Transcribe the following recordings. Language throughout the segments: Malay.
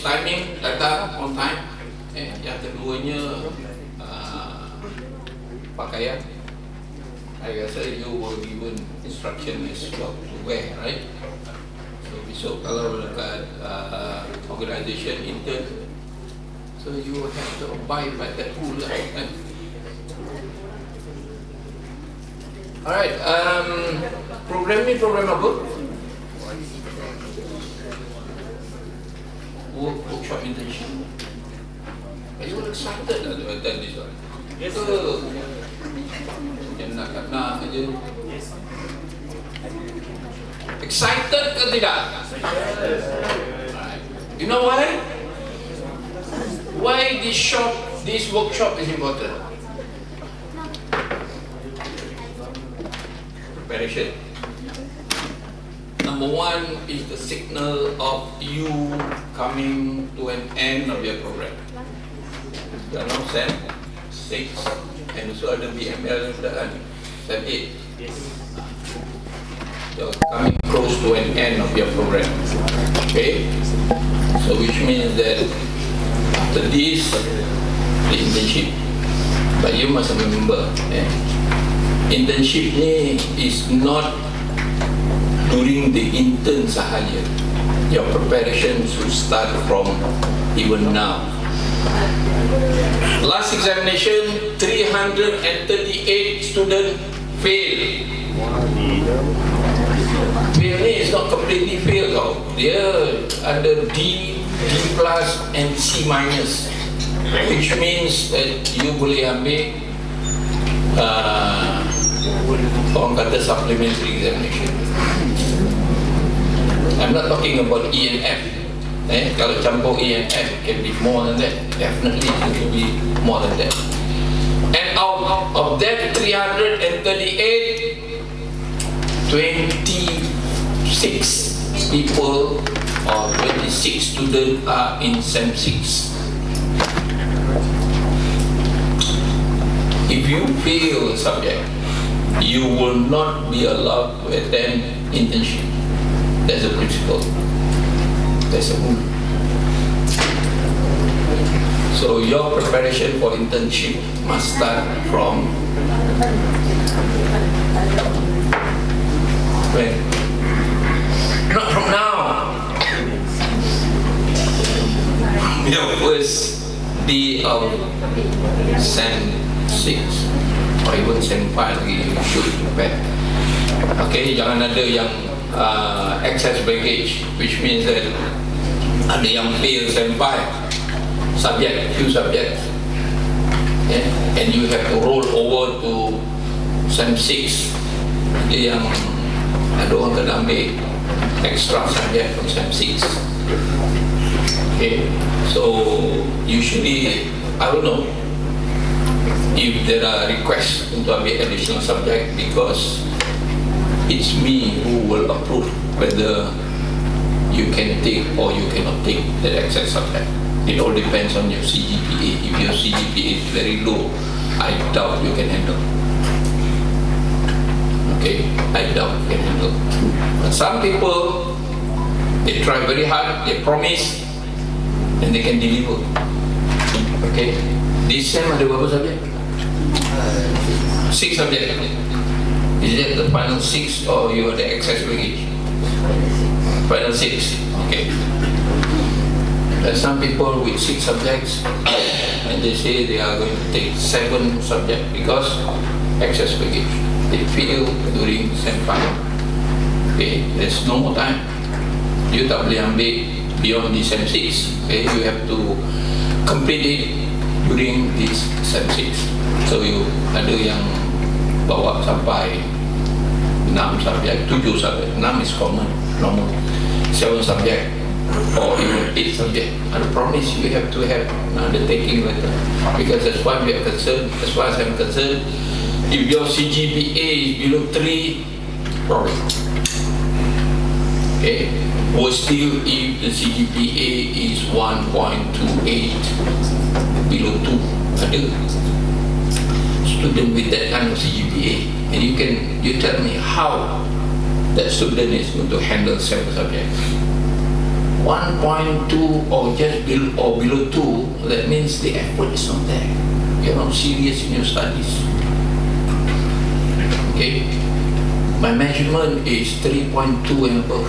timing, datang on time. Yang keduanya pakaian. I rasa you were given instruction as what to wear, right? So besok kalau dekat organisation intern, so you have to abide by that rule lah, kan? Alright, program ni program apa? Workshop internship. Are you excited to attend this one? Yes, sir. Yang nak aja. Yes. Excited ke tidak? You know why? Why this workshop is important? Preparation. Number one is the signal of you coming to an end of your program. You know, SEM 6 and also ada BML dan SEM 8. Yes. You're coming close to an end of your program. Okay? So which means that after this, the internship. But you must remember, internship ni is not during the intern sahaja. Your preparation should start from even now. Last examination, 338 students failed. Fail ni is not completely fail tau. Dia ada D, D plus and C minus, which means that you boleh ambil orang kata supplementary examination. I'm not talking about E and F. Kalau campur E and F, can be more than that. Definitely it will be more than that. And out of that 338, 26 people or 26 students are in SEM 6. If you fail a subject, you will not be allowed to attend internship. That's a principle. That's a rule. So your preparation for internship must start from when? Not from now. Your first day of SEM 6 or even SEM 5 lagi, you should prepare. Okay, jangan ada yang excess baggage, which means that ada yang fail SEM 5 subject, few subjects, and you have to roll over to SEM 6. Ada yang ada orang kena ambil extra subject from SEM 6. Okay, so usually I don't know if there are requests untuk ambil additional subject, because it's me who will approve whether you can take or you cannot take that excess subject. It all depends on your CGPA. If your CGPA is very low, I doubt you can handle. Okay, I doubt you can handle. But some people, they try very hard, they promise, and they can deliver. Okay, this sem ada berapa subjek? 6 subject. Is that the final 6 or you have the excess baggage? Final 6. Okay. There's some people with 6 subjects and they say they are going to take 7 subjects because excess baggage. They fail during SEM 5. Okay, there's no more time. You tak boleh ambil beyond the SEM 6. Okay, you have to complete it during this SEM 6. So you ada yang bawa sampai 6 subjek, 7 subjek. 6 is common, normal. 7 subjek or even 8 subject. I promise you have to have the taking letter, because as far as we are concerned, as far as I'm concerned, if your CGPA is below 3, problem. Okay, or still if the CGPA is 1.28, below 2, ada student with that kind of CGPA, and you tell me how that student is going to handle 7 subjects. 1.2 or just below 2, that means the effort is not there. You're not serious in your studies. Okay? My measurement is 3.2 and above.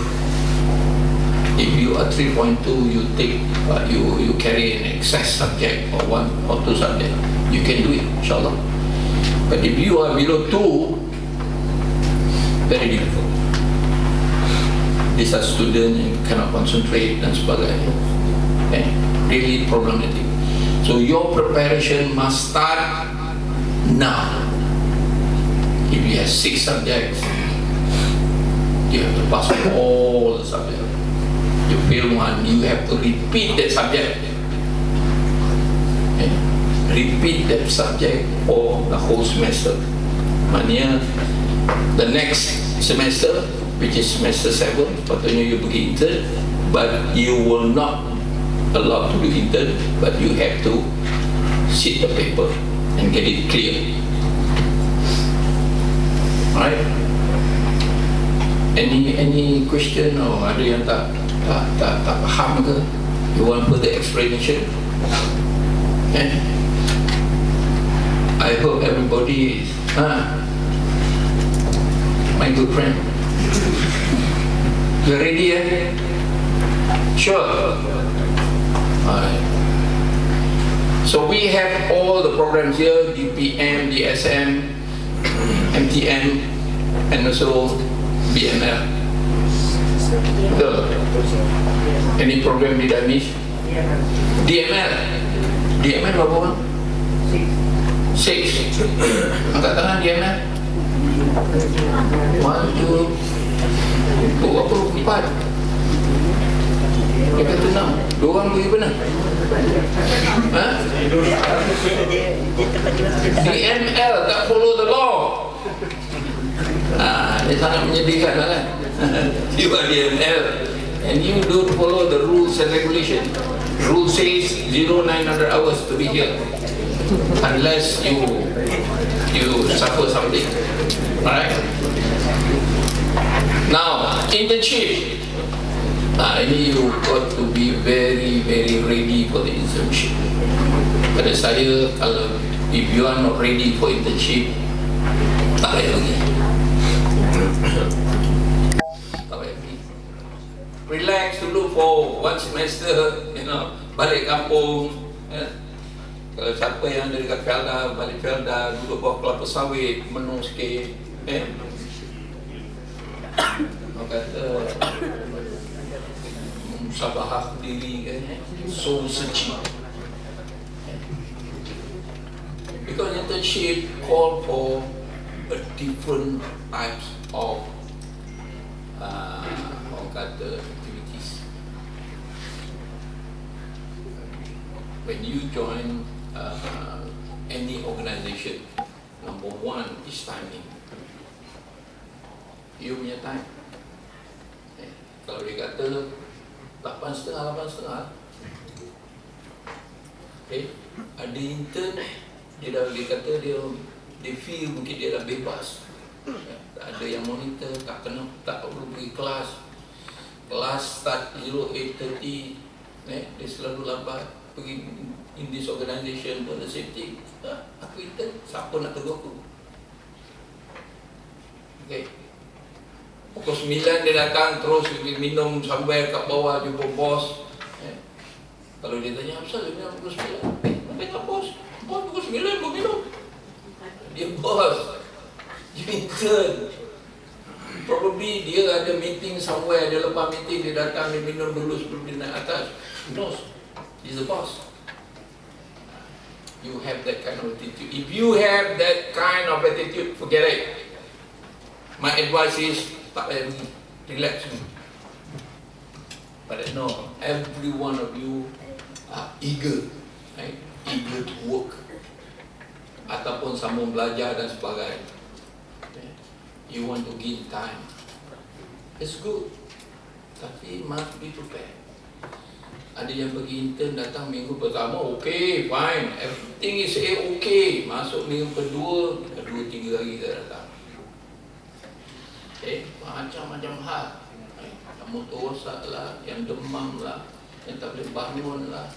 If you are 3.2, you take, you carry an excess subject or 1 or 2 subject, you can do it, inshallah. But if you are below 2, very difficult. These are students who cannot concentrate dan sebagainya. Okay? Really problematic. So your preparation must start now. If you have 6 subjects, you have to pass all the subjects. You fail one, you have to repeat that subject. Okay? Repeat that subject for the whole semester. Maknanya the next semester, which is semester 7, patutnya you pergi intern, but you will not allowed to do intern, but you have to sit the paper and get it clear. Alright? Any question or ada yang tak faham ke? You want further explanation? Okay? I hope everybody is my good friend. You ready, eh? Sure. Alright. So we have all the programs here, DPM, DSM, MTM, and also BML. Any program did I miss? DML. DML berapa orang? 6. Angkat tangan DML. 1, 2, berapa? 4. Dia kata 6. 2 orang pergi mana? Ha? DML tak follow the law. Dia sangat menyedihkan kan? You are DML and you don't follow the rules and regulation. Rule says 900 hours to be here unless you suffer something. Alright? Now, internship. Ini you got to be very ready for the internship. Pada saya, kalau if you are not ready for internship, tak payah lagi. Relax dulu for 1 semester, balik kampung. Kalau siapa yang dari dekat Felda, balik Felda, duduk bawah kelapa sawit, menung sikit. Orang kata musabahah diri, soul searching. Because internship call for a different types of orang kata activities. When you join any organization, number 1 is timing. You punya time. Kalau dia kata 8.30, ada intern, dia kata dia feel mungkin dia dah bebas. Tak ada yang monitor, tak perlu pergi kelas. Kelas start 08.30, dia selalu lambat pergi in this organisation for the safety. Aku intern, siapa nak tegur aku? Okay. Pukul 9 dia datang, terus minum somewhere kat bawah, jumpa bos. Kalau dia tanya, apa dia minum pukul 9? Apa tak bos? Bos pukul 9 pun minum. Dia bos. You intern. Probably dia ada meeting somewhere, dia lepas meeting, dia datang, dia minum dulu sebelum dia naik atas. He knows. He's the boss. You have that kind of attitude. If you have that kind of attitude, forget it. My advice is, tak payah pergi, relax. But no, every one of you are eager, right? Eager to work, ataupun sambung belajar dan sebagainya. You want to gain time. It's good, tapi must be prepared. Ada yang pergi intern datang minggu pertama, okay, fine, everything is okay. Masuk minggu kedua, 3 hari dah datang. Macam-macam hal. Yang motor rosak lah, yang demam lah, yang tak boleh bangun lah.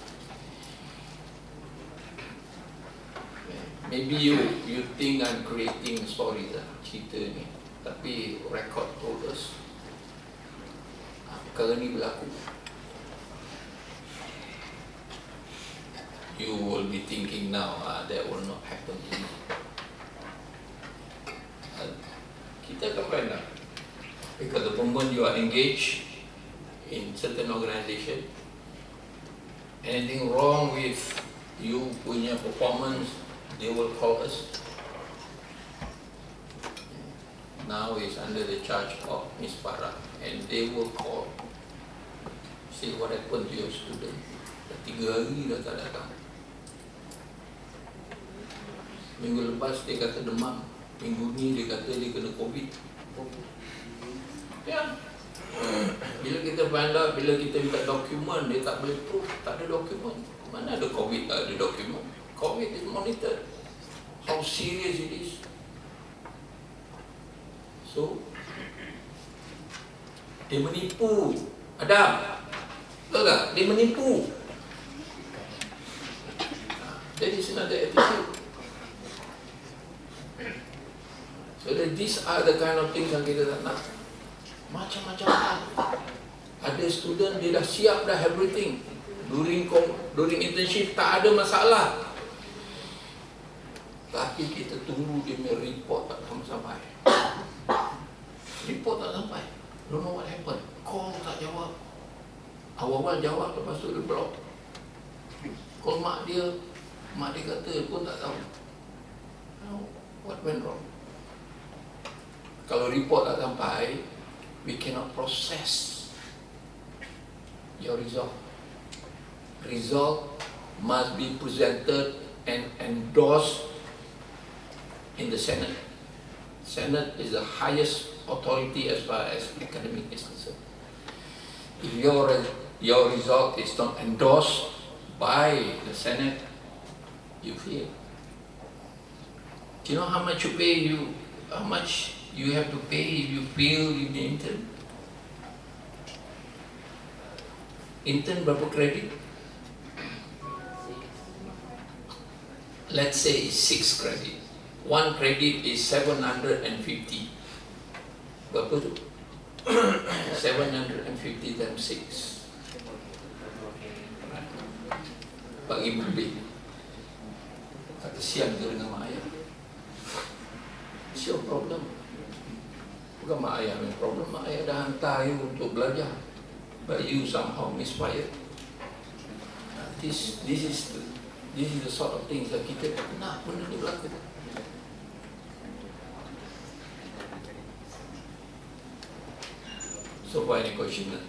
Maybe you think I'm creating stories lah, cerita ni. Tapi record told us perkara ni berlaku. You will be thinking now, that will not happen to me. Kita akan find out. Because the moment you are engaged in certain organisation, anything wrong with you punya performance, they will call us. Now is under the charge of Miss Farah, and they will call. See what happened to your student. Dah 3 hari dah tak datang. Minggu lepas dia kata demam. Minggu ni dia kata dia kena COVID. Ya. Bila kita find out, bila kita minta dokumen, dia tak boleh proof, tak ada dokumen. Mana ada COVID tak ada dokumen? COVID is monitored. How serious it is. So, dia menipu. Adam, betul tak? Dia menipu. That is another attitude. So that these are the kind of things yang kita tak nak. Macam-macam hal. Ada student dia dah siap dah everything. During internship tak ada masalah. Tapi kita tunggu dia punya report tak sampai. Report tak sampai. Don't know what happened. Call tak jawab. Awal-awal jawab, lepas tu dia block. Call mak dia kata pun tak tahu. What went wrong? Kalau report tak sampai, we cannot process your result. Result must be presented and endorsed in the Senate. Senate is the highest authority as far as academic is concerned. If your result is not endorsed by the Senate, you fail. Do you know how much you have to pay if you fail in the intern? Intern berapa kredit? Let's say 6 credit. 1 credit is 750. Berapa tu? 750 times 6. Bagi lebih. Kata siang tu dengan mak ayah. It's your problem. Bukan mak ayah punya problem. Mak ayah dah hantar you untuk belajar, but you somehow misfired. This is the sort of things that kita tak nak benda ni berlaku. So far any question lah?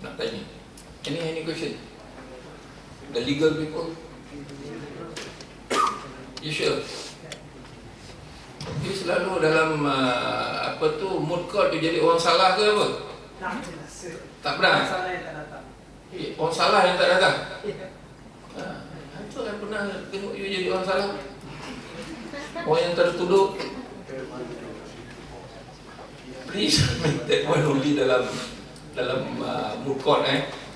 Nak tanya? Any question? The legal people? You sure? Dia selalu dalam mood court dia jadi orang salah ke apa? Tak pernah? Orang salah yang tak datang? Itu yang pernah tengok you jadi orang salah? Orang yang tertuduh? Please make that one only dalam mood court,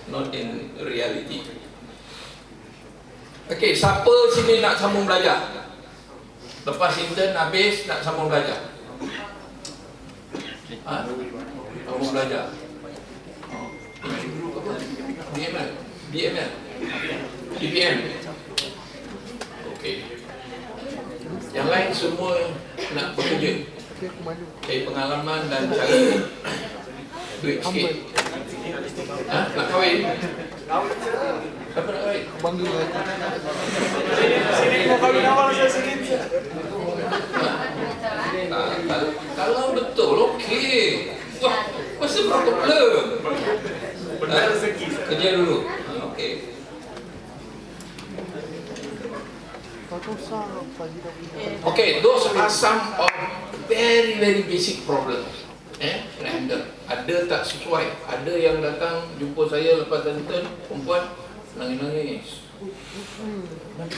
not in reality. Okay, siapa sini nak sambung belajar? Lepas intern habis nak sambung belajar? Sambung belajar? BML? BML? DPM? Okay. Yang lain semua nak bekerja? Pengalaman dan cari duit sikit. Nak kahwin? Siapa nak kahwin? Bangga lagi. Sini mau kahwin awal saya sini. Kalau betul, okey. What's the problem? Benar rezeki. Kerja dulu. Okey. Okay, those are some of very basic problems. Ada tak sesuai. Ada yang datang jumpa saya lepas intern, perempuan nangis-nangis.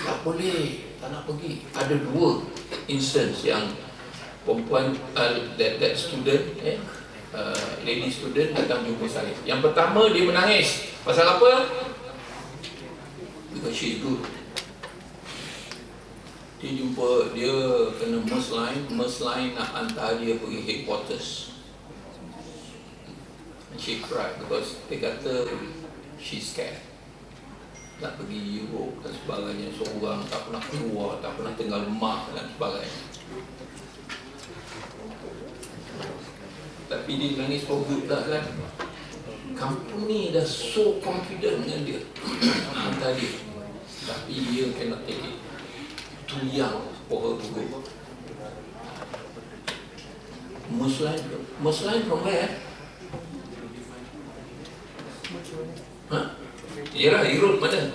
Tak boleh, tak nak pergi. Ada 2 instance yang perempuan that student lady student datang jumpa saya. Yang pertama dia menangis. Pasal apa? Because she's good. Dia jumpa, dia kena Merce line nak hantar dia pergi headquarters. And she cried because dia kata she's scared. Nak pergi Europe dan sebagainya, seorang tak pernah keluar, tak pernah tinggal rumah dan sebagainya. Tapi dia nangis for good lah kan. Company dah so confident dengan dia hantar dia, tapi dia cannot take it. Too young for her to go. Merce line from where? Yalah, Europe mana?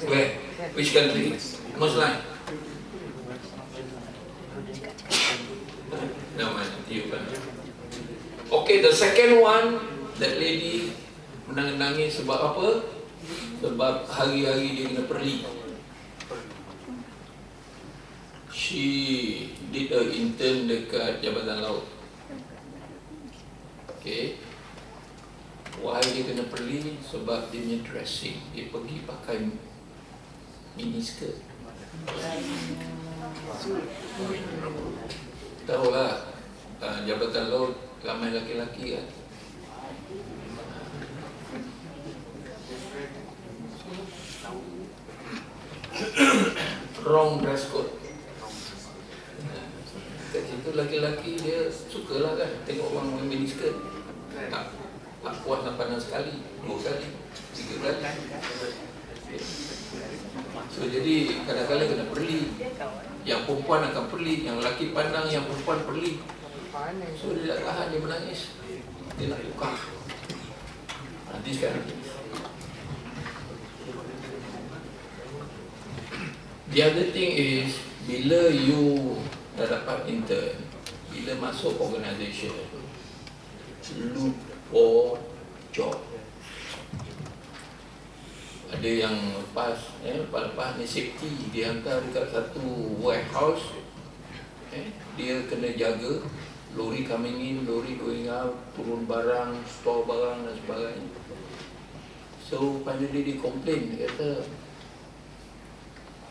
Where? Which country? Merce line? No man, you can. Okay, the second one, that lady menangis sebab apa? Sebab hari-hari dia kena perli. She did a intern dekat Jabatan Laut. Okay. Why dia kena perli? Sebab dia punya dressing. Dia pergi pakai mini skirt. Tahu lah, Jabatan Laut ramai laki-laki kan. Wrong dress code. Kat situ laki-laki dia sukalah kan tengok orang main mini skirt. Tak puas nak pandang sekali, 2 kali, 3 kali. So jadi kadang-kadang kena perli. Yang perempuan akan perli, yang lelaki pandang, yang perempuan perli. So dia tak tahan, dia menangis. Dia nak tukar. Nanti sekarang the other thing is, bila you dah dapat intern, bila masuk organisation, look for job. Ada yang lepas ni safety, dia hantar dekat satu warehouse, dia kena jaga lori coming in, lori going out, turun barang, store barang dan sebagainya. So finally dia complain, dia kata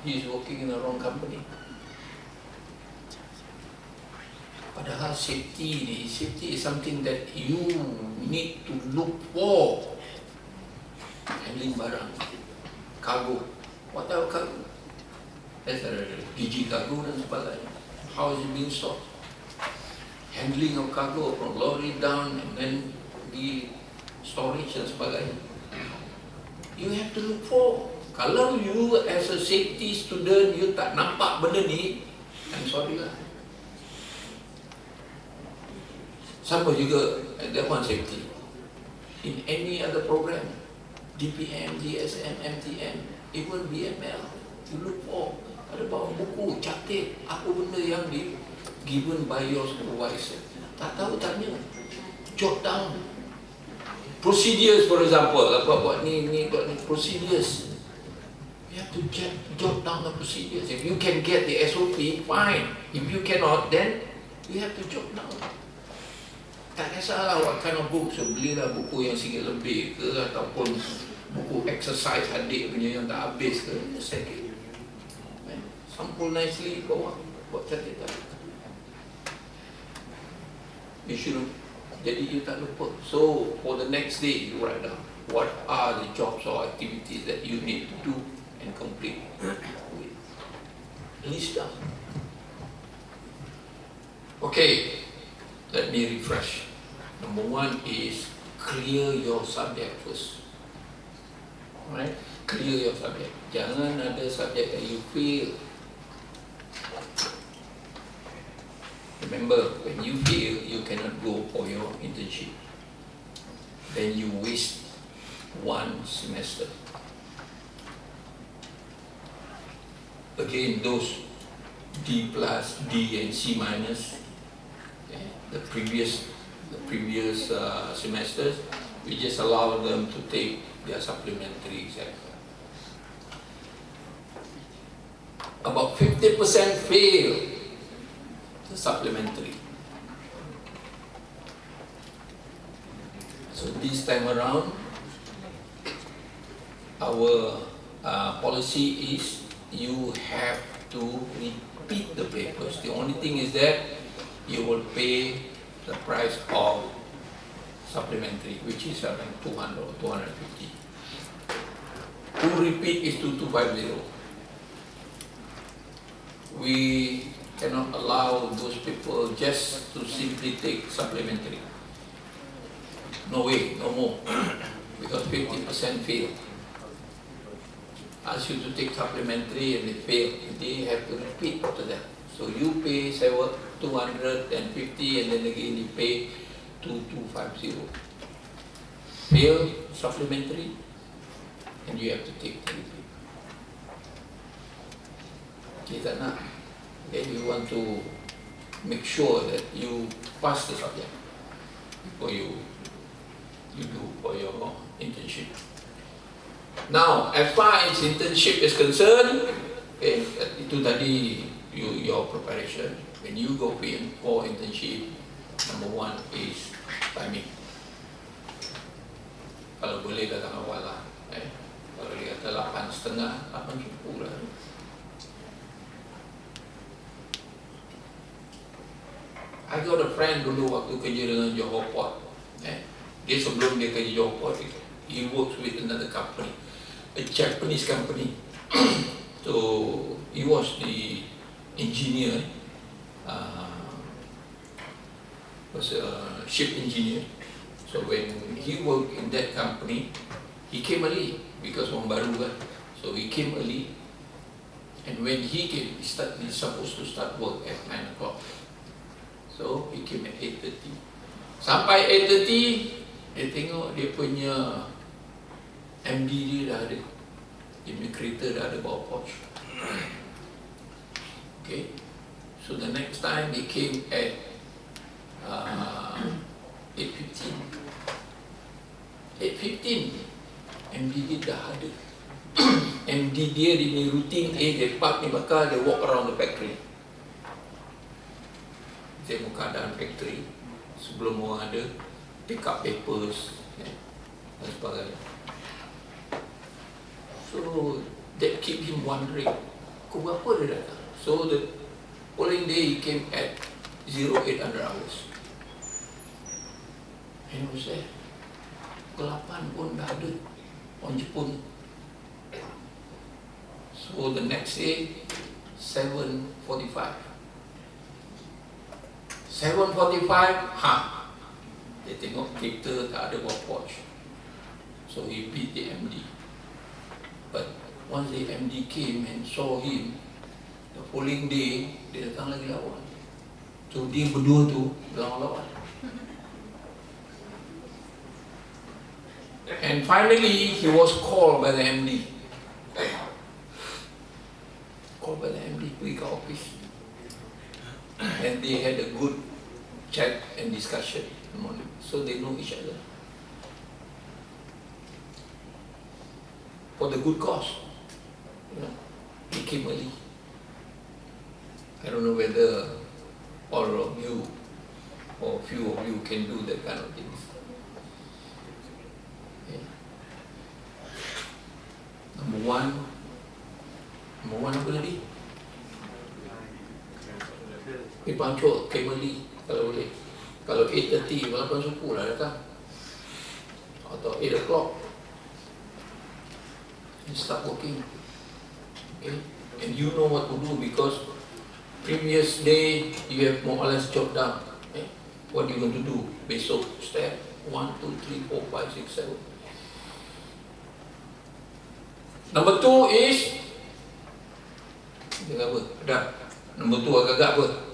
he's working in the wrong company. Padahal safety is something that you need to look for. Handling barang, cargo, what type of cargo? That's a PG cargo dan sebagainya. How is it being stored? Handling of cargo from lorry down and then the storage dan sebagainya. You have to look for. Kalau you as a safety student, you tak nampak benda ni, I'm sorry lah. Sama juga that one safety. In any other program, DPM, DSM, MTM, even BML, you look for. Ada bawa buku, catat apa benda yang di given by your supervisor. Tak tahu tanya, jot down. Procedures, for example, buat ni procedures. You have to jot down the procedures. If you can get the SOP, fine. If you cannot, then you have to jot down. Tak kisahlah what kind of books. So, belilah buku yang sikit lebih ke, ataupun buku exercise adik punya yang tak habis ke, just take it. Sampul nicely, bawa, buat catatan. You should, jadi you tak lupa. So, for the next day, you write down what are the jobs or activities that you need to do and complete. List down. Okay, let me refresh. Number 1 is clear your subject first. Alright, clear your subject. Jangan ada subject that you fail. Remember, when you fail, you cannot go for your internship. Then you waste 1 semester. Again, those D+, D and C-, okay, the previous semesters, we just allow them to take their supplementary exam. About 50% fail the supplementary. this time around, our policy is you have to repeat the papers. The only thing is that you will pay the price of supplementary, which is around 200 or 250. Who repeat is 2250. We cannot allow those people just to simply take supplementary. No way, no more. Because 50% fail. Ask you to take supplementary and they fail. They have to repeat after that. So you pay 250 and then again you pay 2250. Fail supplementary and you have to take the repeat. Okay, tak nak. Okay, you want to make sure that you pass the subject before you do for your internship. Now, as far as internship is concerned, okay, itu tadi your preparation. When you go in for internship, number one is timing. Kalau boleh datang awal lah. Kalau dia kata 8:30, 8:10 lah. I got a friend dulu waktu kerja dengan Johor Port. Dia sebelum dia kerja Johor Port, he works with another company, a Japanese company. So he was the engineer, was a ship engineer. So when he worked in that company, he came early because orang baru kan. So he came early, and when he came, he's supposed to start work at 9 o'clock. So he came at 8:30. Sampai 8:30, dia tengok dia punya MD dia dah ada. Dia punya kereta dah ada bawa pouch. Okay. So the next time he came at 8:15. 8:15, MD dia dah ada. MD dia punya routine, dia park ni bakal, dia walk around the factory. Tengok keadaan factory sebelum orang ada, pick up papers dan sebagainya. So that keep him wondering, pukul berapa dia datang? So the following day he came at 0800 hours. And he was there. Pukul 8 pun dah ada orang Jepun. So the next day 7:45. 7:45, dia tengok kereta tak ada bawa pouch. So he beat the MD. But once the MD came and saw him, the following day, dia datang lagi lawan. So dia berdua tu lawan. And finally, he was called by the MD. Called by the MD, pergi ke office. And they had a good chat and discussion in the morning. So they know each other. For the good cause. You know, he came early. I don't know whether all of you or few of you can do that kind of things. Okay. Number one apa tadi? Pancul, came early kalau boleh. Kalau 8:30, 8:10 lah datang. Atau 8 o'clock. And start working. Okay? And you know what to do because previous day you have more or less job done. Okay? What you going to do? Besok step 1, 2, 3, 4, 5, 6, 7. Number 2 is apa? Dah. Number 2 agak-agak apa?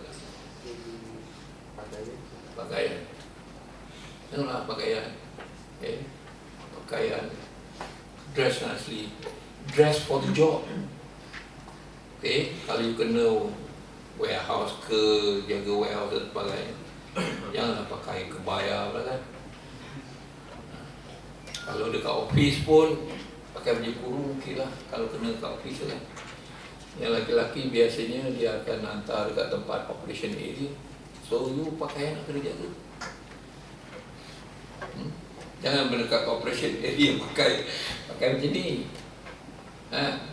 Pakaian. Tengoklah pakaian. Okay. Pakaian. Dress nicely. Dress for the job. Okay. Kalau you kena warehouse ke, jaga warehouse dan sebagainya, janganlah pakai kebaya pula kan. Kalau dekat office pun pakai baju kurung okey lah. Kalau kena dekat office kan. Yang laki-laki biasanya dia akan hantar dekat tempat operation area. So you pakaian nak kena jaga. Jangan mendekat operation area pakai macam ni.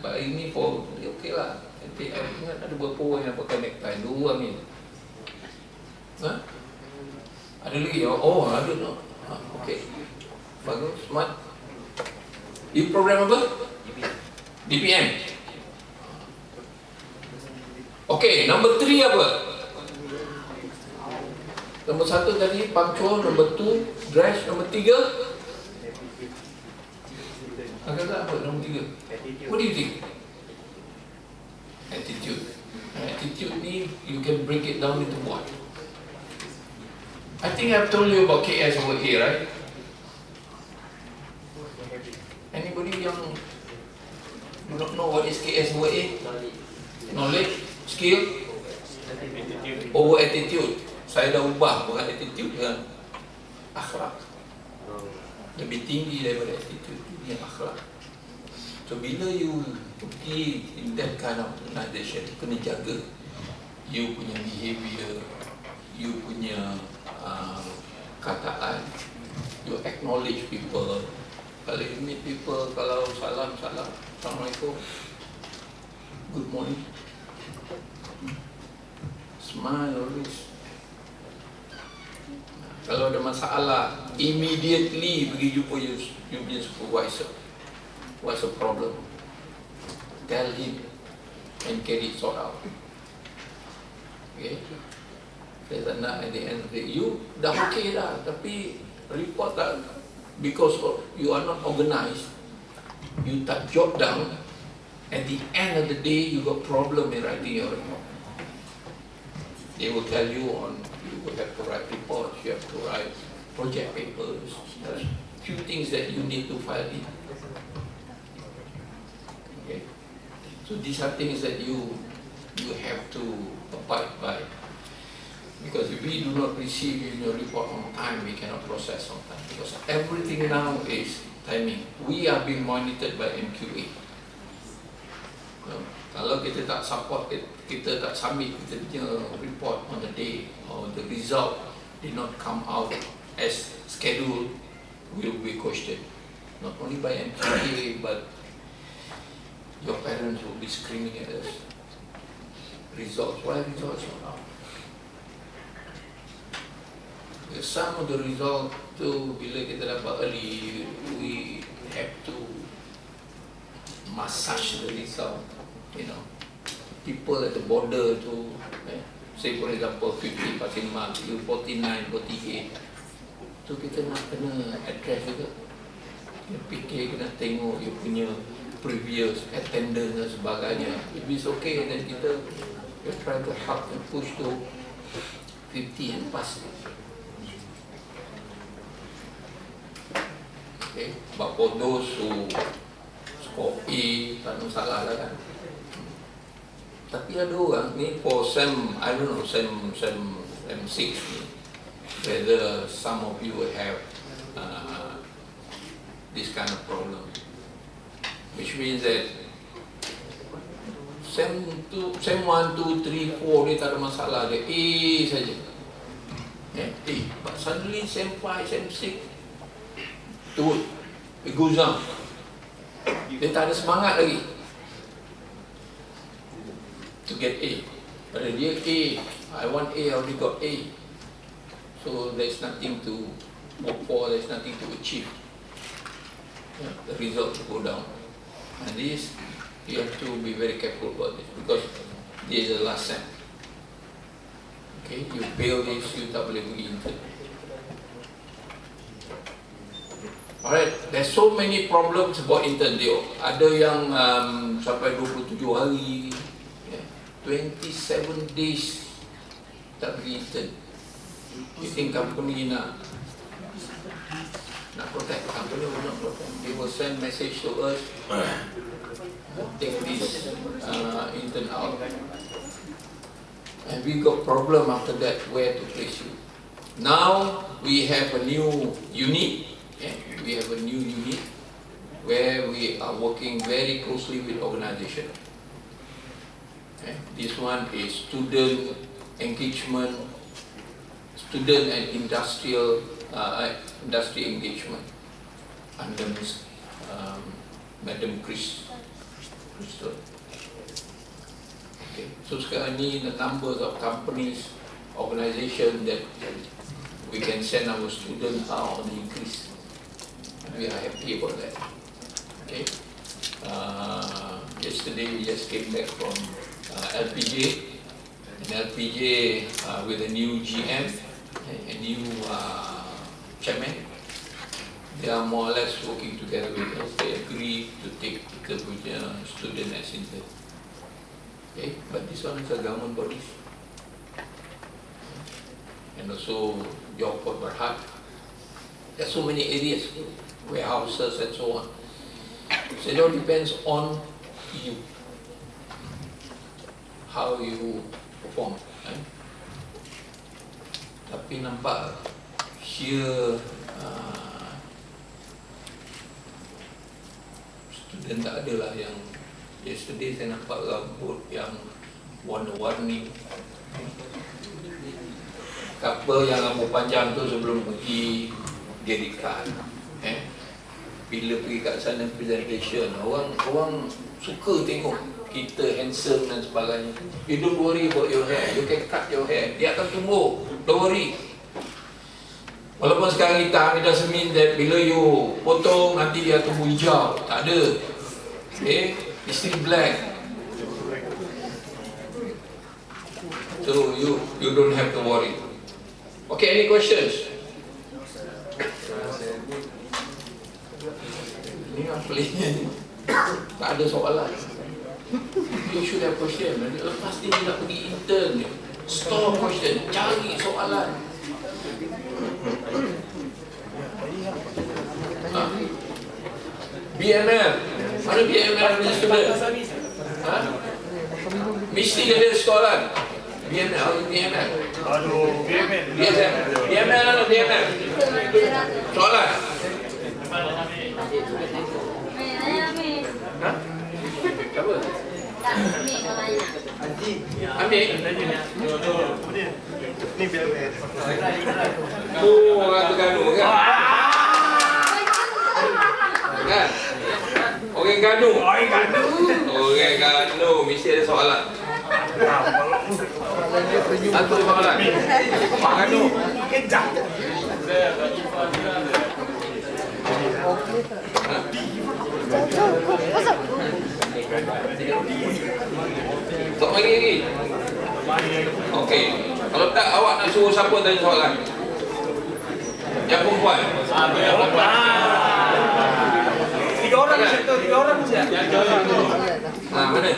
Ini for okey lah. Nanti I ingat ada beberapa orang yang pakai necktie, 2 orang ni. Ada lagi? Oh, ada no. Okey. Bagus, smart. You program apa? DPM. Okey, number 3 apa? Nombor 1 tadi punctual, nombor 2 dress, nombor 3 agak-agak apa nombor 3? What do you think? Attitude. Attitude ni you can break it down into what? I think I've told you about KS over here, right? Anybody yang do not know what is KS over here? Knowledge, skill, over attitude. Saya dah ubah bukan attitude dengan akhlak. Lebih tinggi daripada attitude ini akhlak. So bila you pergi in that kind of organization, kena jaga you punya behavior, you punya kataan, you acknowledge people. Kalau you meet people, kalau salam, Assalamualaikum, good morning, smile always. Kalau ada masalah, immediately pergi jumpa you punya supervisor. What's the problem? Tell him and get it sorted out. Okay? Saya tak nak at the end of the day, you dah okay dah, tapi report tak, because you are not organized, you tak jot down, at the end of the day, you got problem in writing your report. They will tell you you will have to write reports, you have to write project papers, few things that you need to file in. Okay? So these are things that you have to abide by. Because if we do not receive your report on time, we cannot process on time. Because everything now is timing. We are being monitored by MQA. Kalau kita tak support, kita tak submit kita punya report on the day, or the result did not come out as scheduled, will be questioned. Not only by MQA, but your parents will be screaming at us. Results, why results not out? Some of the result tu bila kita dapat early, we have to massage the result. You know, people at the border to say for example 50 passing mark, you 49, 48. So kita nak kena address juga. You fikir kena tengok you punya previous attendance dan sebagainya. If it's okay, then kita we try to help and push to 50 and pass. Okay, but for those who score A, tak ada masalah lah kan. Tapi ada orang ni for SEM, I don't know, SEM 6 ni, whether some of you will have this kind of problem, which means that SEM 1, 2, 3, 4 dia tak ada masalah, dia A saja. A, but suddenly SEM 5, SEM 6, turun, it goes down. Dia tak ada semangat lagi to get A. Pada dia A, I want A, I already got A. So there's nothing to work for, there's nothing to achieve. The result will go down. And this, you have to be very careful about this, because this is the last SEM. Okay, you fail this, you tak boleh pergi intern. Alright, there's so many problems about intern. Ada yang sampai 27 hari, 27 days tak pergi intern. You think company nak protect? Company will not protect. They will send message to us, take this intern out. And we got problem after that, where to place you. Now we have a new unit. We have a new unit where we are working very closely with organization. This one is student engagement, student and industry engagement. under Madam Crystal. Okay. So sekarang ni the numbers of companies, organisation that we can send our students are on the increase. We are happy about that. Okay. Yesterday we just came back from LPJ, and LPJ with a new GM, a new chairman. They are more or less working together with us. They agree to take the student as intern. Okay, but this one is a government body, and also your Port Berhad. There are so many areas, warehouses and so on. So it all depends on you, how you perform. Tapi nampak here student tak ada lah yang yesterday saya nampak rambut yang warna-warni. Couple yang rambut panjang tu sebelum pergi dia dikat. Bila pergi kat sana presentation, orang suka tengok kita handsome dan sebagainya. You don't worry about your hair, you can cut your hair, dia akan tumbuh, don't worry. Walaupun sekarang hitam, it doesn't mean that bila you potong nanti dia tumbuh hijau, tak ada. Okay, it's still black. So you don't have to worry. Okay, any questions? Ini apliknya tak ada soalan. You should have question. Lepas ni nak pergi intern, store question, cari soalan. BML, mana BML punya student? Mesti ada soalan. BML, BML. Aduh, BML. BML atau BML? Soalan? Hah? Siapa? Ambil? Ni BML. Oh, orang Terengganu kan? Kan? Orang Terengganu? Orang Terengganu, mesti ada soalan. Aku ada soalan. Mak Terengganu. Kejap. Tak lagi. Okey. Kalau tak, awak nak suruh siapa tanya soalan? Yang perempuan. Tiga orang saja. Mana?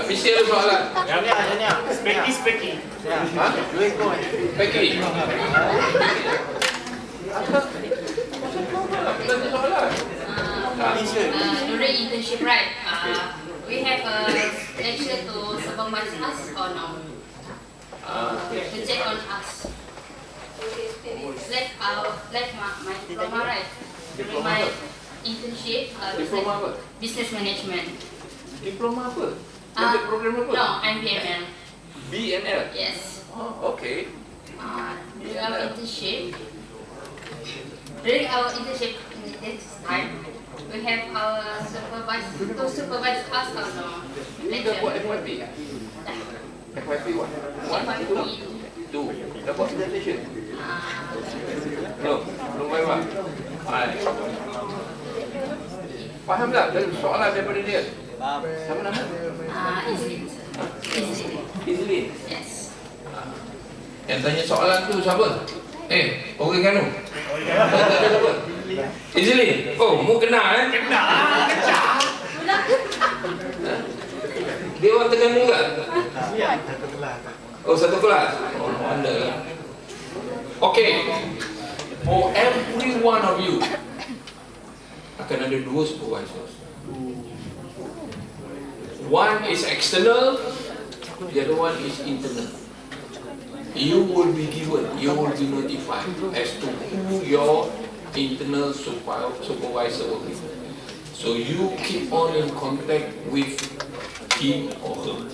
Mesti ada soalan. Yang ni. Speki. Ha? Peki. Tanya soalan. During internship, right? We have a lecture to supervise us or no? To check on us. Like my diploma, right? During my internship, Diploma apa? business management. Diploma apa? Ada program apa? No, I'm BML. BNL. Yes. Oh, okay. During our internship this time, we have our to supervise us or no? Ini dah buat FYP? FYP what? Two. Dah buat presentation? Belum faham. Faham tak? Soalan daripada dia. Siapa nama? Easily. Yes. Yang tanya soalan tu siapa? Orang Terengganu. Tanya siapa? Easily. Oh, mu kenal Kejap. Dia orang Terengganu ke? Ya. Oh, satu kelas. Oh, no wonder lah. Okay. For every one of you akan ada dua supervisors. One is external, the other one is internal. You will be notified as to who your internal supervisor will be. So you keep on in contact with him or her.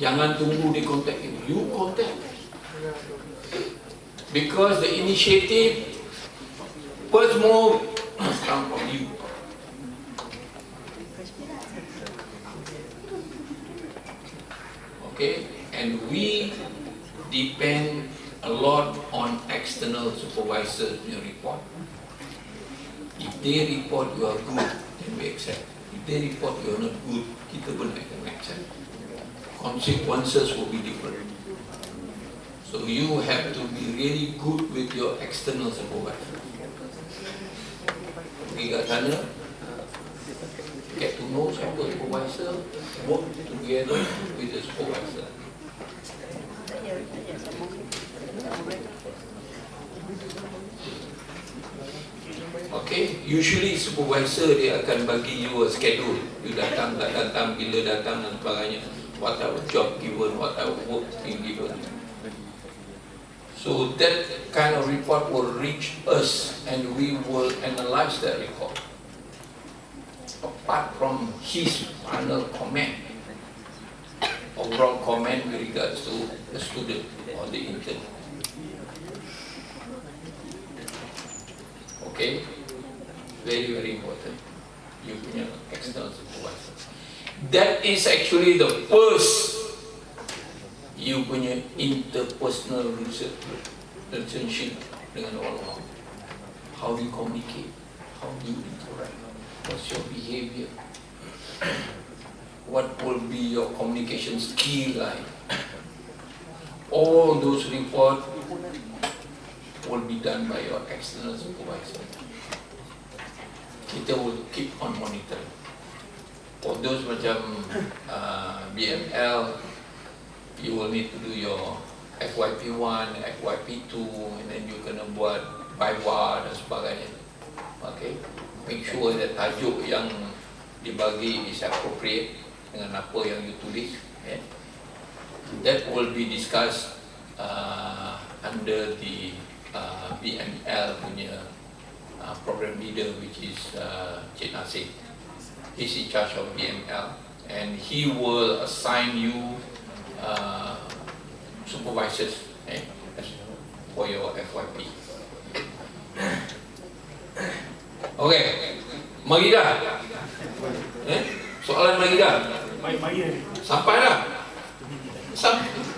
Jangan tunggu dia contact him. You contact. Because the initiative first move must come from you. Okay, and we depend a lot on external supervisors in report. If they report you are good, then we accept. If they report you are not good, kita pun akan accept. Consequences will be different. So you have to be really good with your external supervisor. Pergi kat sana, get to know siapa supervisor, work together with the supervisor. Okay, usually supervisor dia akan bagi you a schedule. You datang, tak datang, bila datang dan sebagainya. What type of job given, what type of work being given. So that kind of report will reach us and we will analyze that report. Apart from his final comment, overall comment with regards to the student or the intern. Okay, very important. You punya external supervisor. That is actually the first you punya interpersonal relationship dengan orang-orang. How do you communicate? How do you interact? What's your behavior? What will be your communication skill like? All those reports will be done by your external supervisor. Kita will keep on monitoring. For those macam BML, you will need to do your FYP1, FYP2, and then you kena buat BIWA dan sebagainya. Okay, make sure that tajuk yang dibagi is appropriate dengan apa yang you tulis. Yeah. That will be discussed under the BML punya program leader, which is Cik Nasir. He's in charge of BML, and he will assign you supervisors for your FYP. Okay, mari dah. Soalan mari dah. Sampai dah.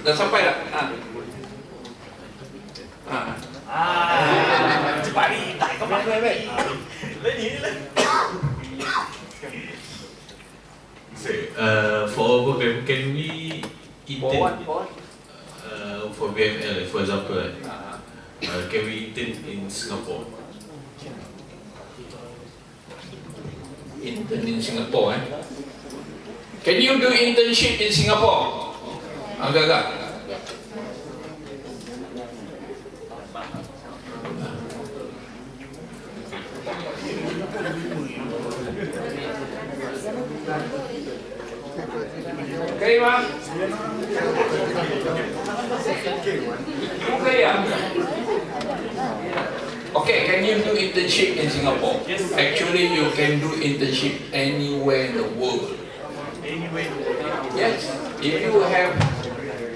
Dah sampai dah. Cepat ni, tak kau baik. For our program, can we intern for BML, for example, can we intern in Singapore? Intern in Singapore, Can you do internship in Singapore? Agak-agak. Okay, Bang? Okay, ya? Okay, can you do internship in Singapore? Yes. Actually, you can do internship anywhere in the world. Yes. If you have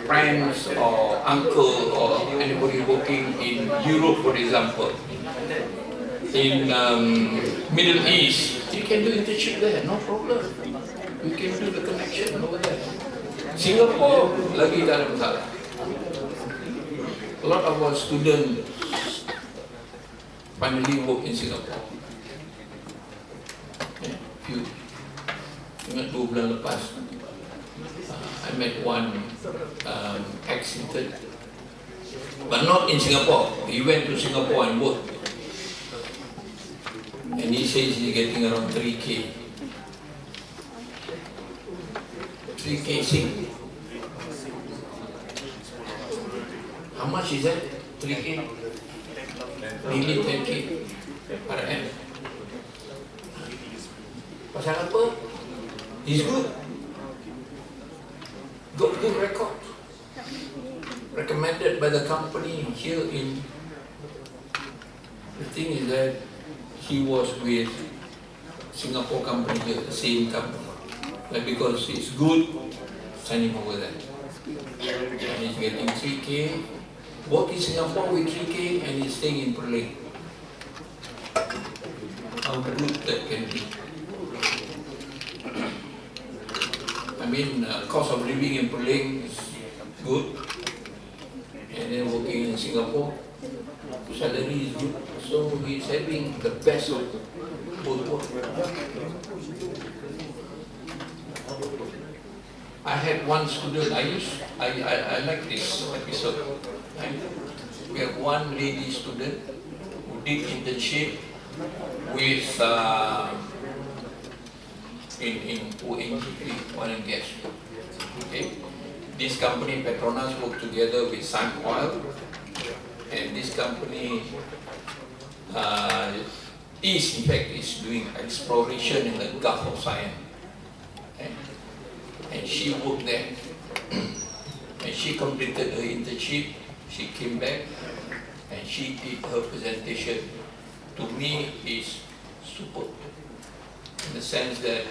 friends or uncle or anybody working in Europe, for example, in Middle East, you can do internship there, no problem. You can do the connection over there. Singapore, lagi tak ada masalah. A lot of our students finally work in Singapore. Few. Ingat 2 bulan lepas, I met one ex-intern, but not in Singapore. He went to Singapore and worked, and he says he's getting around 3K. 3K sing. How much is that? 3K? Maybe 10K per annum. Pasal apa? He's good. Got good record. Recommended by the company here in. The thing is that he was with Singapore company here, the same company. But because he's good, send him over there. And he's getting 3K. Work in Singapore with 3K and he's staying in Perlis. how good that can be. I mean, cost of living in Penang is good, and then working in Singapore, salary is good. So he's having the best of both worlds. I had one student, I like this episode. Right? We have one lady student who did internship with in ONGP, oil and gas. Okay, this company Petronas worked together with Sun Oil, and this company is doing exploration in the Gulf of Siam. Okay? And she worked there, and she completed her internship. She came back, and she did her presentation. To me, is superb, in the sense that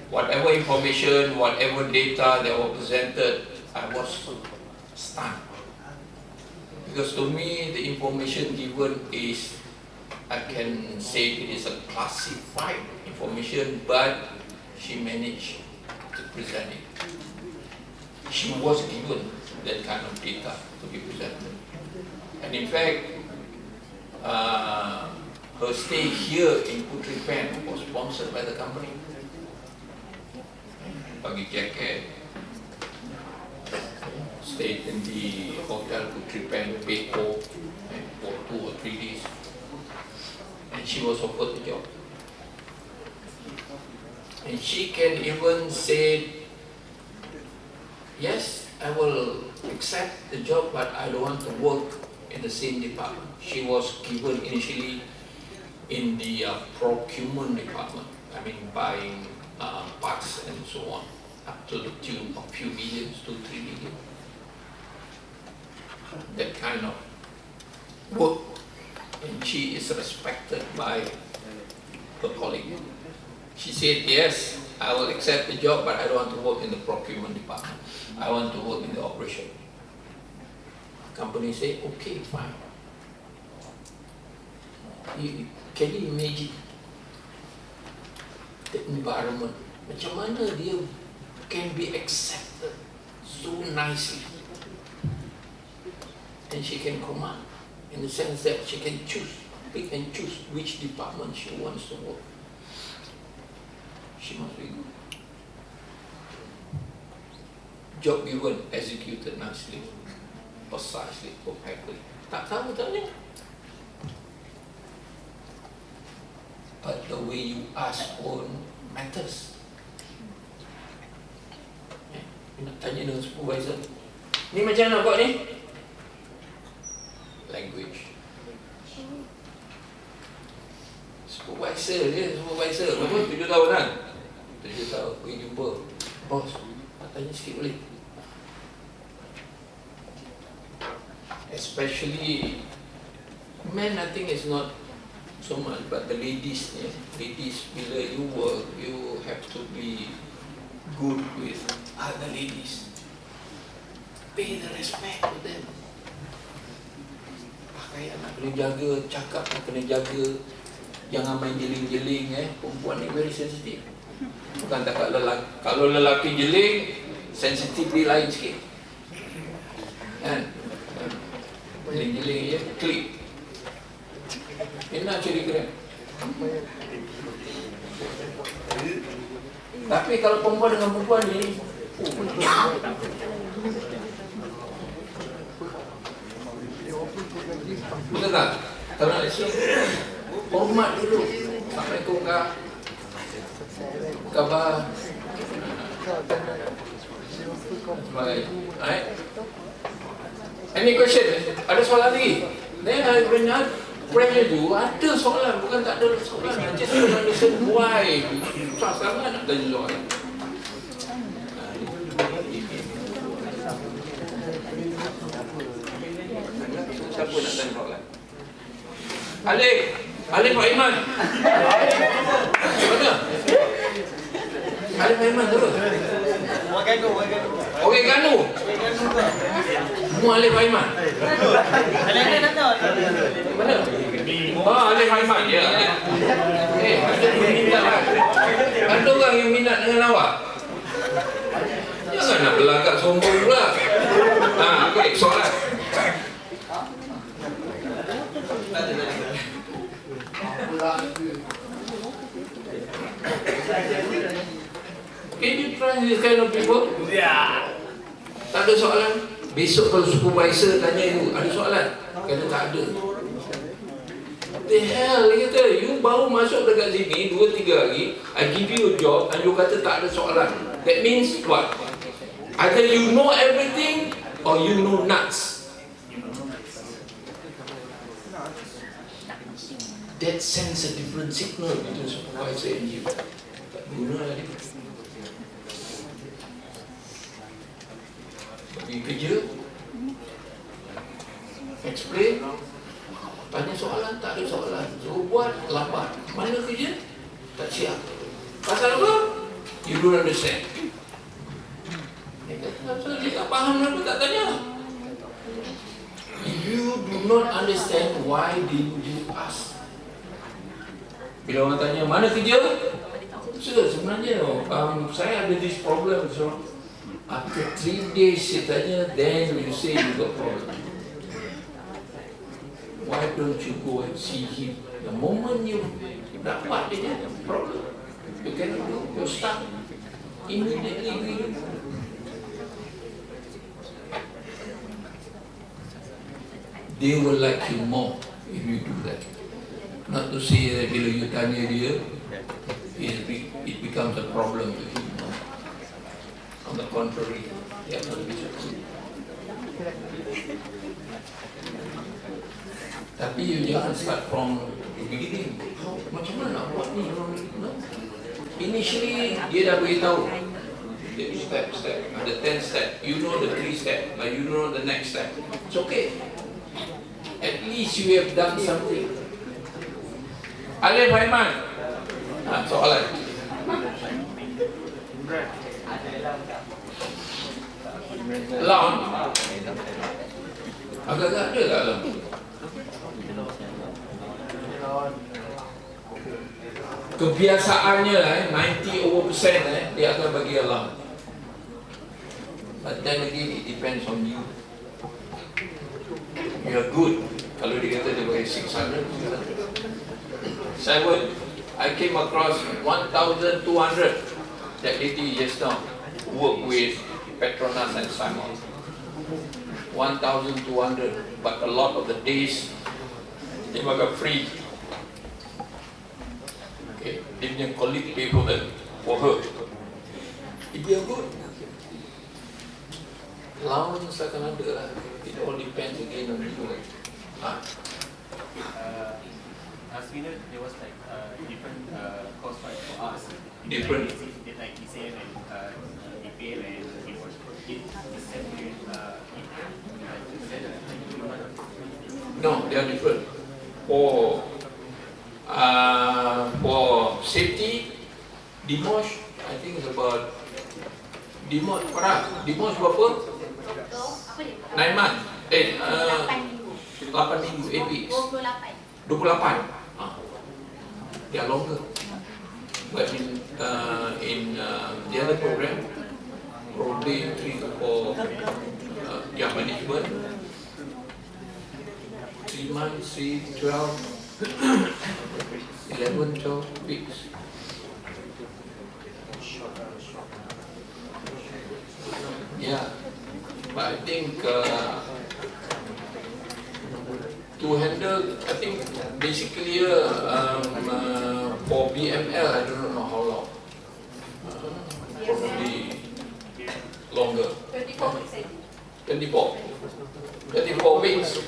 whatever information, whatever data that were presented, I was stunned. Because to me, the information given is, I can say it is a classified information, but she managed to present it. She was given that kind of data to be presented. And in fact, her stay here in Putri Pen was sponsored by the company. Bagi jacket, stayed in the hotel Putri Pen, paid for 2 or 3 days, and she was offered the job. And she can even say, yes, I will accept the job, but I don't want to work in the same department. She was given initially in the procurement department. I mean, buying parts and so on, up to the tune of few millions to 3 million. That kind of work, and she is respected by her colleague. She said, yes, I will accept the job, but I don't want to work in the procurement department. I want to work in the operation. The company said, okay, fine. Can you imagine the environment? Macam mana dia can be accepted so nicely, and she can command, in the sense that she can choose, pick and choose which department she wants to work. She must be good. Job given, executed nicely, precisely, perfectly. Tak tahu tanya. But the way you ask pun matters. Nak tanya dengan supervisor, ni macam mana buat ni? Language. Supervisor dia, supervisor. Berapa? 7 tahun kan? 7 tahun, pergi jumpa. Bos, nak tanya sikit boleh? Especially, men I think is not so much, but the ladies, ladies, bila you work, you have to be good with other ladies. Pay the respect to them. Pakaian nak kena jaga, cakap nak kena jaga, jangan main jeling-jeling. Perempuan ni very sensitive. Bukan tak kalau lelaki jeling, sensitif dia lain sikit. Kan? Jeling-jeling je, klik. Enak curi keren. Tapi kalau perempuan dengan perempuan ni, betul tak? Kalau nak isi, hormat dulu. Assalamualaikum kak. Khabar. Alright. Any question? Ada soalan lagi? Then I bring pressure you, ada soalan, bukan tak ada soalan. Just to understand why. Susah sangat nak tanya soalan. Siapa nak tanya soalan? Alif Pak Iman. Mana? Alif Pak Iman tu. Wagai tu. Okey Kanu. Semua Alif Haiman. Mana? Alif Haiman ya. Ada yang minat lah. Ada orang yang minat dengan awak. Jangan nak belagak sombong pula. Okey, soalan. Can you try this kind of people? Tak ada soalan. Besok kalau supervisor tanya you, ada soalan? Kata tak ada. The hell, dia kata, you baru masuk dekat sini 2-3 hari, I give you a job, and you kata tak ada soalan. That means what? Either you know everything, or you know nuts. That sends a different signal between supervisor and you. Tak guna lah dia. Pergi kerja, explain, tanya soalan, tak ada soalan. Suruh buat, lambat. Mana kerja? Tak siap. Pasal apa? You don't understand. Dia tak faham kenapa tak tanya. You do not understand why did you ask. Bila orang tanya, mana kerja? Sir, sebenarnya saya ada this problem. So, after 3 days saya tanya, then you say you got problem. Why don't you go and see him? The moment you dapat dia problem, you can do your stuff immediately. They will like you more if you do that. Not to say that bila you tanya dia, it becomes a problem to him. On the contrary, they are not visible. Tapi you jangan start from the beginning. Macam mana nak buat ni? No. Initially, dia dah beritahu. Step. Ada 10 step. You know the 3 step, but you know the next step. It's okay. At least you have done something. Alif Haiman. Soalan. Lawan. Agak-agak ada tak lawan? Kebiasaannya 90% dia akan bagi alam. But then again it depends on you. You are good. Kalau dia kata dia bagi 600, 7, I came across 1,200 that lady just now work with Petronas and Simon. 1,200, but a lot of the days dia makan free. Okay, dia punya colleague pay for them, for her. If you are good, allowance akan ada lah. It all depends again on you. As we know, there was like different cost right for us. Different. Like ECM and EPL and it was the same with No, they are different. For safety, Dimosh, I think it's about Dimosh berapa? 9 months. 8 minggu, 8 weeks. 28. They are longer. But in the other program, probably 3 to 4 management. 3 months, 12, 11, 12 weeks. Yeah, but I think to handle, I think basically for BML, I don't know how long. Probably longer. 24 weeks. 24 weeks.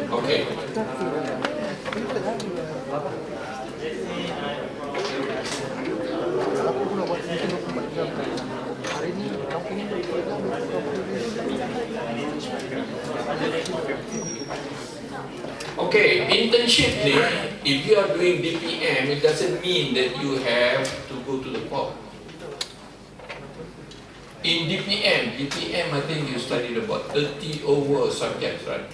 Okay. Okay, internship ni, if you are doing DPM, it doesn't mean that you have to go to the port. In DPM, I think you studied about 30 over subjects, right?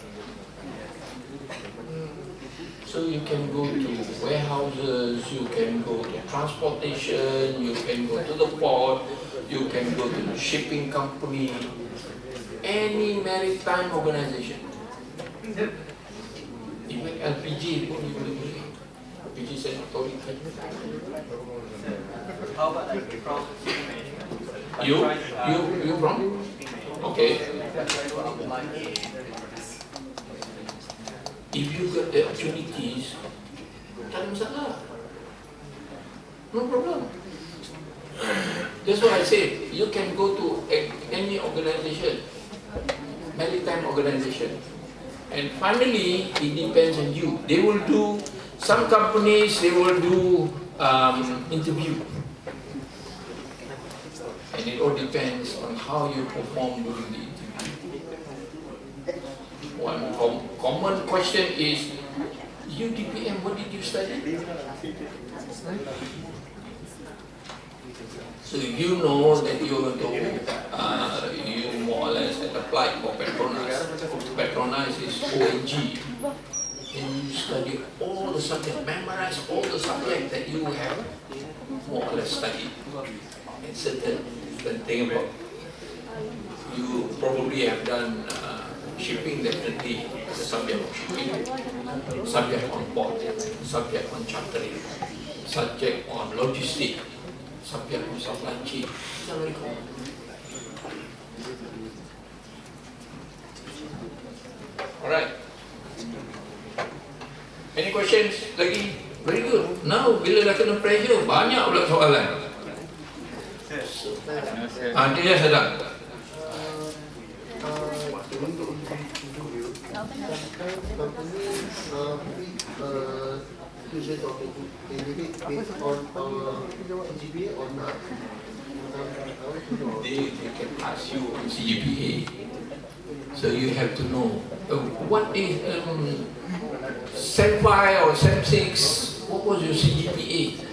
So you can go to warehouses, you can go to transportation, you can go to the port, you can go to the shipping company, any maritime organization. Even LPG pun you boleh beli. LPG Senatorial. How about like from management? You from? Okay. If you get the opportunities, tak ada masalah. No problem. That's what I say. You can go to any organization, maritime organization. And finally, it depends on you. They will do, some companies, they will do interview. And it all depends on how you perform during the interview. One common question is, you DPM, what did you study? So you know that you are going to, you more or less apply for Petronas. Petronas is ONG. And you study all the subjects, memorize all the subjects that you have more or less studied. And certain thing about, you probably have done shipping, definitely the subject of shipping, subject on port, subject on chartering, subject on logistics, subject on supply chain. It's very common. Alright. Any questions lagi? Very good. Now, bila dah kena pressure, banyak pula soalan. Dia sedang. They can ask you on CGPA. So you have to know what is Sem 5 or Sem 6, what was your CGPA?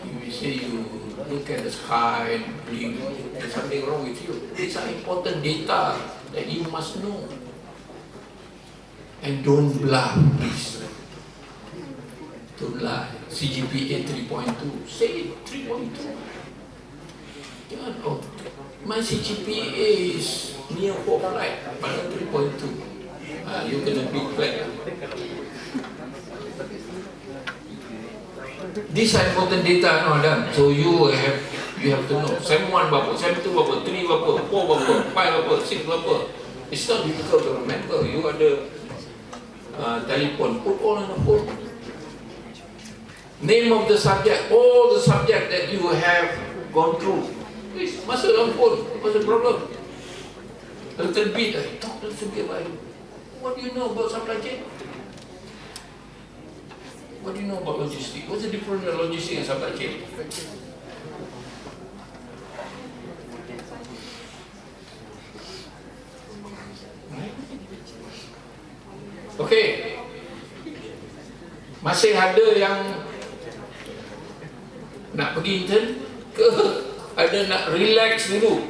You say you look at the sky and believe there's something wrong with you. These are important data that you must know. And don't bluff, please. Don't lie. CGPA 3.2. Say it, 3.2. Oh, my CGPA is near 4 flight, but 3.2. You can beat flat. These are important data, no, Dan. So you have to know. Sem 1 berapa, Sem 2 berapa, 3 berapa, 4 berapa, 5 berapa, 6 berapa. It's not difficult to remember. You ada telephone, put all on the phone. Name of the subject, all the subject that you have gone through. Please, masuk dalam phone. What's the problem? A little bit, talk a little bit about it. What do you know about supply chain? What do you know about logistics? What's the difference between logistics and supply chain? Okay. Masih ada yang nak pergi intern ke ada nak relax dulu?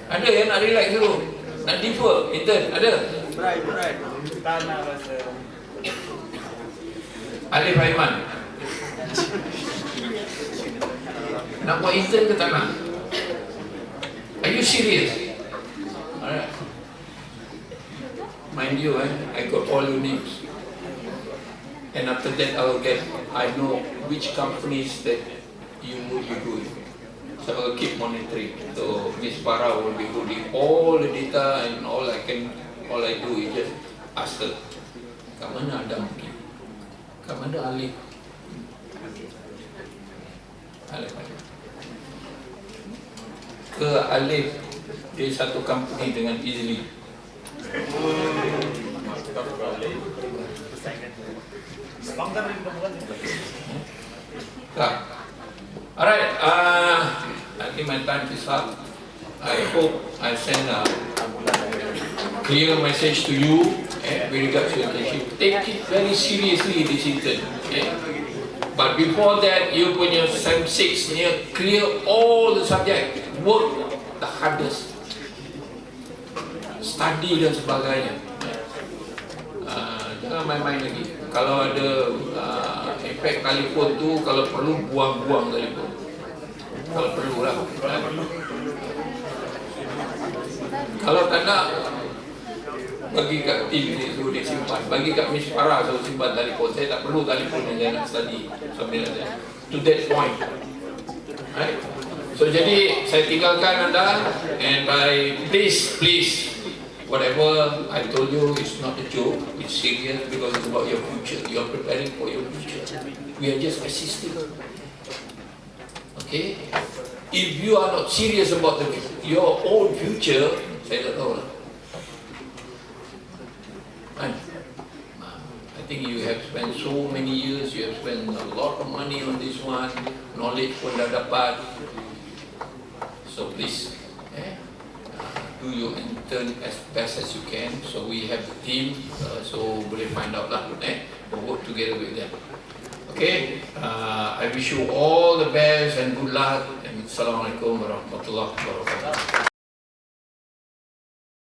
Ada yang nak relax dulu? Nak defer intern? Ada? Berat. Tanah rasa. Alif Aiman. Nak buat intern ke tak nak? Are you serious? Alright. Mind you, I got all your names. And after that I know which companies that you will be doing. So I will keep monitoring. So Miss Farah will be holding all the data, and all I do is just ask her, kat mana Adam pergi? Kat mana Alif? Ke Alif dia satu company dengan Easily. Alright, I think my time is up. I hope I send a clear message to you. with regards to internship. Take it very seriously, this intern. Okay? But before that, you punya SEM 6 ni clear all the subject, work the hardest, study dan sebagainya. Jangan main-main lagi. Kalau ada efek telefon tu, kalau perlu buang-buang telefon. Kalau perlu lah. Kalau tak nak, bagi kat tim ni suruh dia simpan. Bagi kat Miss Farah suruh simpan telefon. Saya tak perlu telefon yang saya nak study. Something like that. To that point. Right? So jadi saya tinggalkan anda, and please, whatever I told you is not a joke. It's serious because it's about your future. You are preparing for your future. We are just assisting. Okay? If you are not serious about your own future, saya tak tahu lah. I think you have spent so many years, you have spent a lot of money on this one, knowledge pun dah dapat. So please, do your intern as best as you can. So we have the team, so boleh find out lah, we'll work together with them. Okay, I wish you all the best and good luck. And Assalamualaikum warahmatullahi wabarakatuh.